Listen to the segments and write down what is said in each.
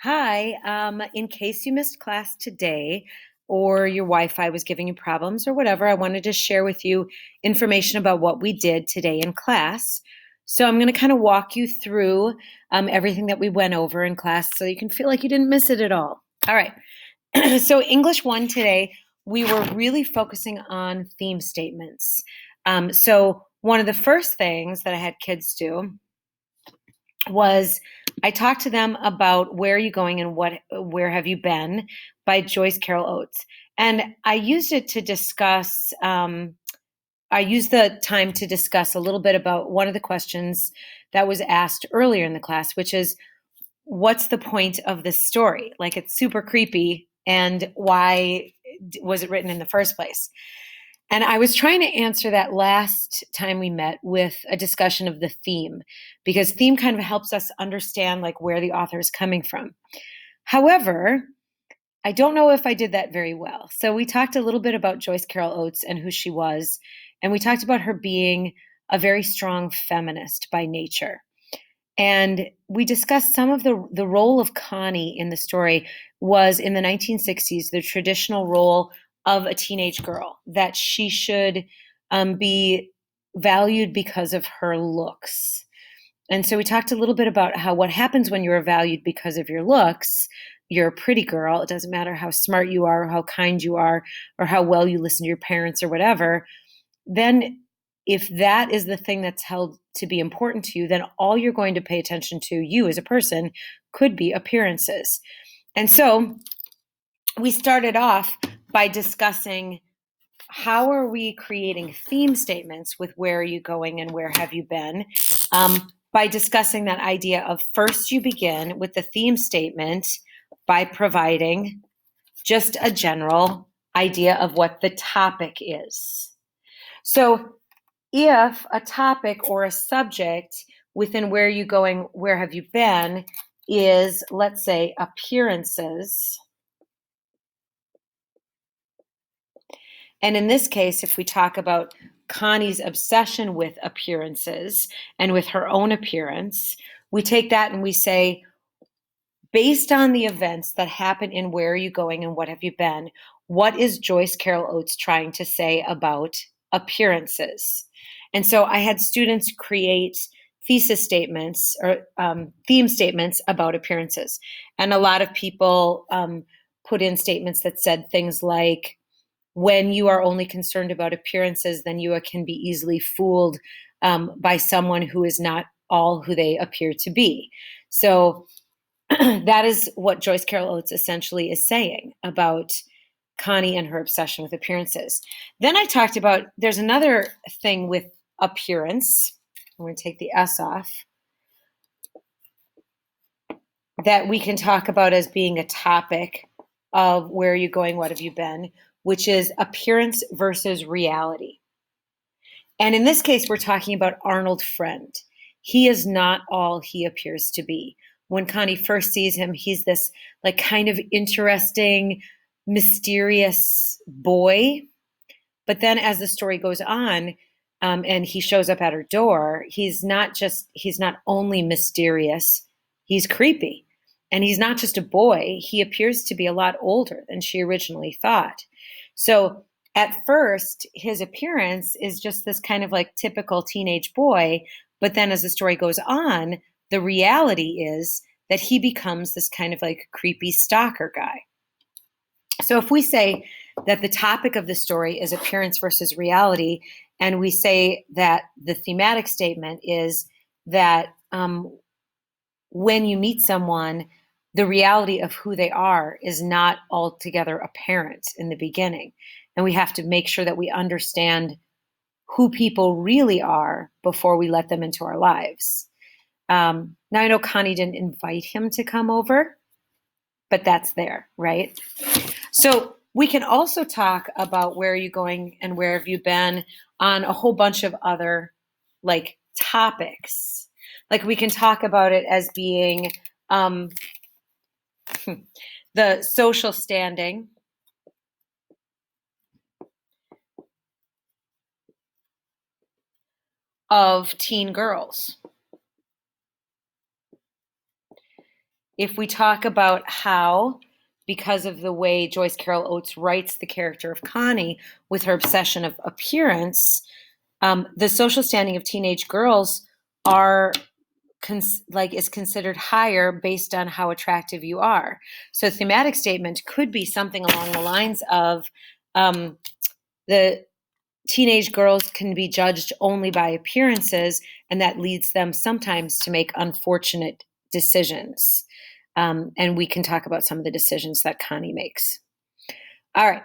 Hi, in case you missed class today or your Wi-Fi was giving you problems or whatever, I wanted to share with you information about what we did today in class. So I'm going to kind of walk you through everything that we went over in class so you can feel like you didn't miss it at all. All right. So English 1 today, we were really focusing on theme statements. So one of the first things that I had kids do was I talked to them about Where Are You Going and Where Have You Been by Joyce Carol Oates. And I used it to discuss, I used the time to discuss a little bit about one of the questions that was asked earlier in the class, which is, what's the point of this story? Like, it's super creepy, and why was it written in the first place? And I was trying to answer that last time we met with a discussion of the theme, because theme kind of helps us understand like where the author is coming from. However, I don't know if I did that very well. So we talked a little bit about Joyce Carol Oates and who she was, and we talked about her being a very strong feminist by nature. And we discussed some of the role of Connie in the story was in the 1960s, the traditional role of a teenage girl, that she should be valued because of her looks. And so we talked a little bit about how what happens when you're valued because of your looks. You're a pretty girl. It doesn't matter how smart you are, or how kind you are, or how well you listen to your parents or whatever. Then if that is the thing that's held to be important to you, then all you're going to pay attention to, you as a person, could be appearances. And so we started off by discussing how are we creating theme statements with Where Are You Going and Where Have You Been, by discussing that idea of first you begin with the theme statement by providing just a general idea of what the topic is. So if a topic or a subject within Where Are You Going, Where Have You Been is, let's say, appearances. And in this case, if we talk about Connie's obsession with appearances and with her own appearance, we take that and we say, based on the events that happen in Where Are You Going and What Have You Been, what is Joyce Carol Oates trying to say about appearances? And so I had students create thesis statements or theme statements about appearances. And a lot of people put in statements that said things like, when you are only concerned about appearances, then you can be easily fooled by someone who is not all who they appear to be. So that is what Joyce Carol Oates essentially is saying about Connie and her obsession with appearances. Then I talked about there's another thing with appearance. I'm going to take the S off. That we can talk about as being a topic of Where Are You Going, What Have You Been, which is appearance versus reality. And in this case, we're talking about Arnold Friend. He is not all he appears to be. When Connie first sees him, he's this like kind of interesting, mysterious boy. But then as the story goes on, and he shows up at her door, he's not only mysterious, he's creepy. And he's not just a boy, he appears to be a lot older than she originally thought. So at first, his appearance is just this kind of like typical teenage boy. But then as the story goes on, the reality is that he becomes this kind of like creepy stalker guy. So if we say that the topic of the story is appearance versus reality, and we say that the thematic statement is that when you meet someone, the reality of who they are is not altogether apparent in the beginning. And we have to make sure that we understand who people really are before we let them into our lives. Now, I know Connie didn't invite him to come over, but that's there, right? So we can also talk about Where Are You Going and Where Have You Been on a whole bunch of other like topics. Like we can talk about it as being the social standing of teen girls. if we talk about how, because of the way Joyce Carol Oates writes the character of Connie with her obsession of appearance, the social standing of teenage girls are is considered higher based on how attractive you are. So thematic statement could be something along the lines of the teenage girls can be judged only by appearances, and that leads them sometimes to make unfortunate decisions. And we can talk about some of the decisions that Connie makes. All right.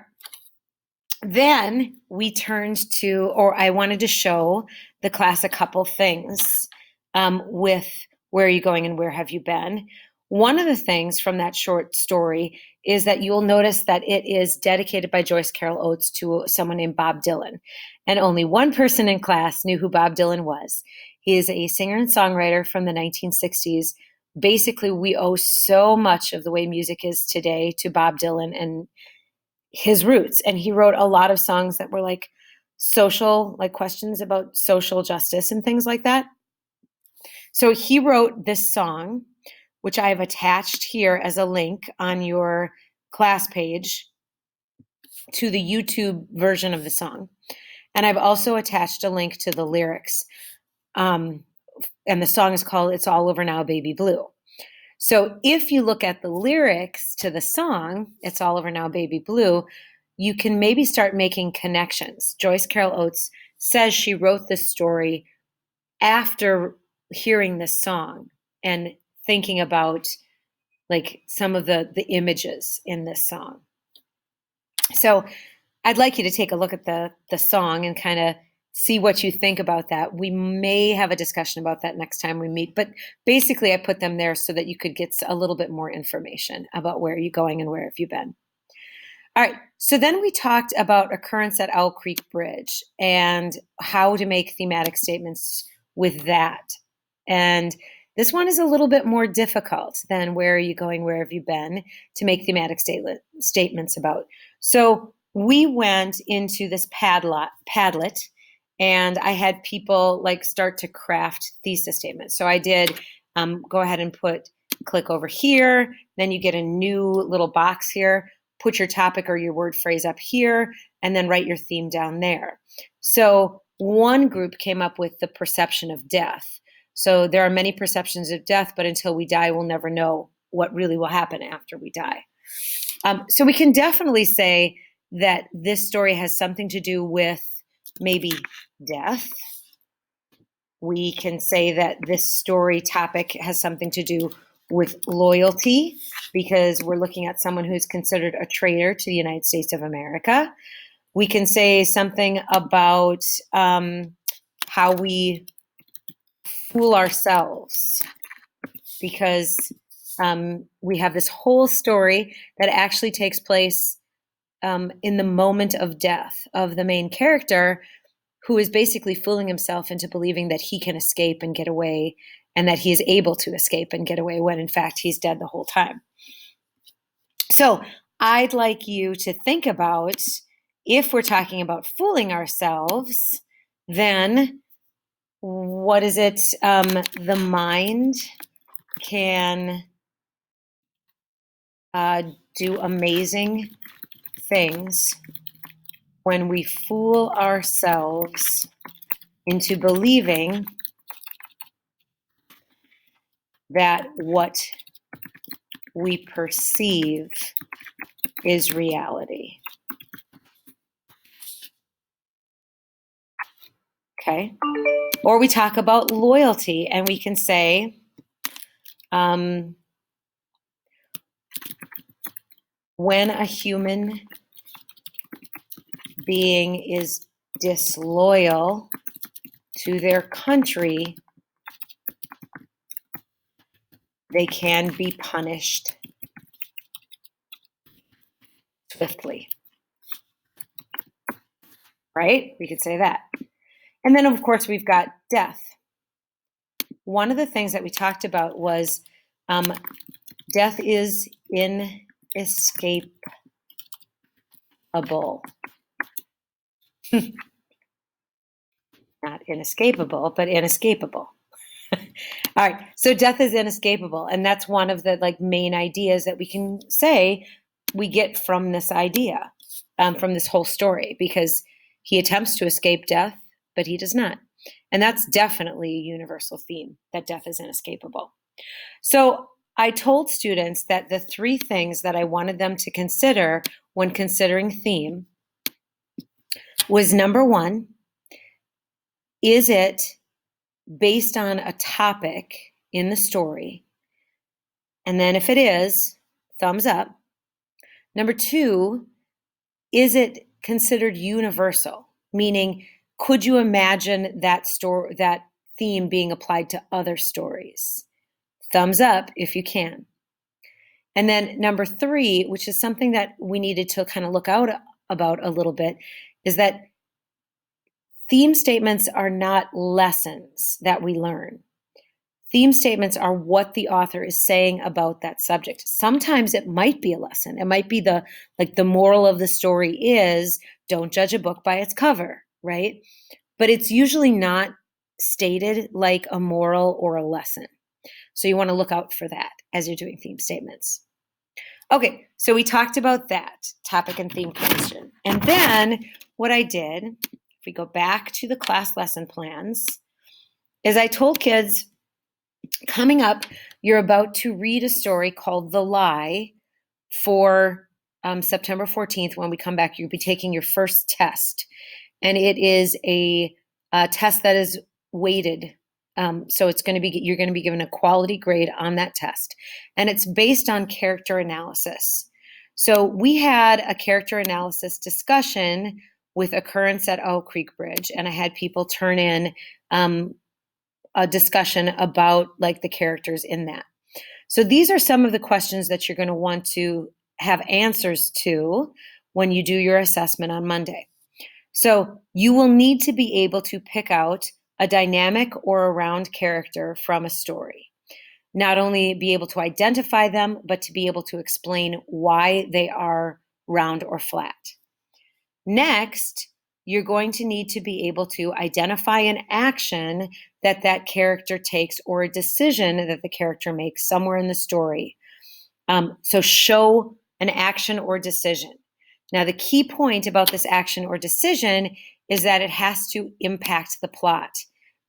Then we turned to, or I wanted to show the class a couple things with where are you going and where have you been. One of the things from that short story is that you'll notice that it is dedicated by Joyce Carol Oates to someone named Bob Dylan. And only one person in class knew who Bob Dylan was. He is a singer and songwriter from the 1960s. Basically, we owe so much of the way music is today to Bob Dylan and his roots. And he wrote a lot of songs that were like social, like questions about social justice and things like that. So he wrote this song, which I have attached here as a link on your class page to the YouTube version of the song. And I've also attached a link to the lyrics. And the song is called It's All Over Now, Baby Blue. So if you look at the lyrics to the song, It's All Over Now, Baby Blue, you can maybe start making connections. Joyce Carol Oates says she wrote this story after hearing this song and thinking about like some of the images in this song. So I'd like you to take a look at the song and kind of see what you think about that. We may have a discussion about that next time we meet, but basically I put them there so that you could get a little bit more information about where you're going and where have you been. All right, so then we talked about occurrence at Owl Creek Bridge and how to make thematic statements with that. And this one is a little bit more difficult than where are you going, where have you been, to make thematic statements about. So we went into this Padlet, and I had people like start to craft thesis statements. So I did go ahead and click over here. Then you get a new little box here. Put your topic or your word phrase up here, and then write your theme down there. So one group came up with the perception of death. So there are many perceptions of death, but until we die, we'll never know what really will happen after we die. So we can definitely say that this story has something to do with maybe death. We can say that this story topic has something to do with loyalty, because we're looking at someone who's considered a traitor to the United States of America. We can say something about how we fool ourselves, because we have this whole story that actually takes place in the moment of death of the main character, who is basically fooling himself into believing that he can escape and get away, and that he is able to escape and get away when in fact he's dead the whole time. So I'd like you to think about, if we're talking about fooling ourselves, then what is it the mind can do amazing things when we fool ourselves into believing that what we perceive is reality. Okay? Or we talk about loyalty, and we can say, when a human being is disloyal to their country, they can be punished swiftly. Right? We could say that. And then, of course, we've got death. One of the things that we talked about was death is inescapable. Not inescapable, but inescapable. All right. So death is inescapable. And that's one of the like main ideas that we can say we get from this idea, from this whole story, because he attempts to escape death, but he does not. And that's definitely a universal theme, that death is inescapable. So I told students that the three things that I wanted them to consider when considering theme was number one, is it based on a topic in the story? And then if it is, thumbs up. Number two, is it considered universal? Meaning, could you imagine that theme being applied to other stories? Thumbs up if you can. And then number three, which is something that we needed to kind of look out about a little bit, is that theme statements are not lessons that we learn. Theme statements are what the author is saying about that subject. Sometimes it might be a lesson. It might be the moral of the story is don't judge a book by its cover, right? But it's usually not stated like a moral or a lesson. So you want to look out for that as you're doing theme statements. Okay, so we talked about that topic and theme question. And then what I did, if we go back to the class lesson plans, is I told kids, coming up, you're about to read a story called The Lie for September 14th. When we come back, you'll be taking your first test. And it is a test that is weighted. So it's going to be, you're going to be given a quality grade on that test. And it's based on character analysis. So we had a character analysis discussion with Occurrence at Owl Creek Bridge. And I had people turn in a discussion about like the characters in that. So these are some of the questions that you're going to want to have answers to when you do your assessment on Monday. So you will need to be able to pick out a dynamic or a round character from a story. Not only be able to identify them, but to be able to explain why they are round or flat. Next, you're going to need to be able to identify an action that character takes or a decision that the character makes somewhere in the story. So show an action or decision. Now, the key point about this action or decision is that it has to impact the plot,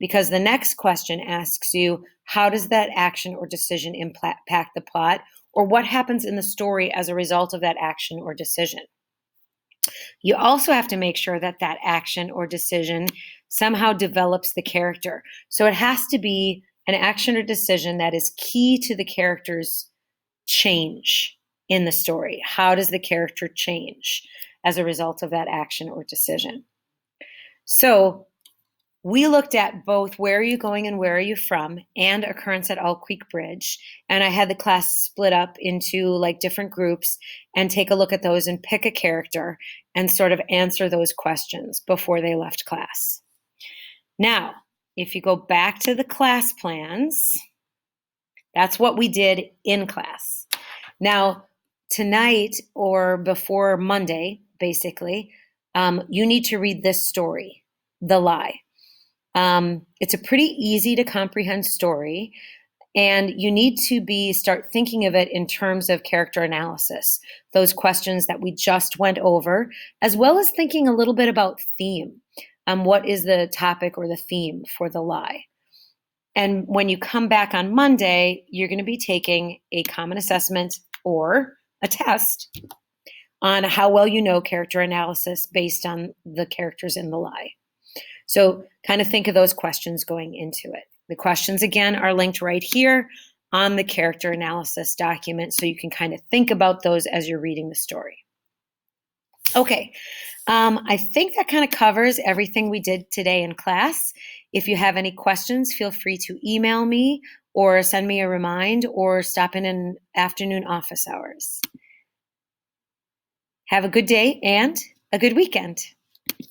because the next question asks you, how does that action or decision impact the plot, or what happens in the story as a result of that action or decision? You also have to make sure that that action or decision somehow develops the character. So it has to be an action or decision that is key to the character's change in the story. How does the character change as a result of that action or decision? So we looked at both Where Are You Going and Where Are You From and Occurrence at Owl Creek Bridge. And I had the class split up into like different groups and take a look at those and pick a character and sort of answer those questions before they left class. Now, if you go back to the class plans, that's what we did in class. Now, tonight or before Monday, basically, you need to read this story, The Lie. It's a pretty easy to comprehend story, and you need to start thinking of it in terms of character analysis, those questions that we just went over, as well as thinking a little bit about theme. What is the topic or the theme for The Lie? And when you come back on Monday, you're going to be taking a common assessment or a test on how well you know character analysis based on the characters in The Lie. So kind of think of those questions going into it. The questions, again, are linked right here on the character analysis document, so you can kind of think about those as you're reading the story. Okay, I think that kind of covers everything we did today in class. If you have any questions, feel free to email me or send me a remind or stop in afternoon office hours. Have a good day and a good weekend.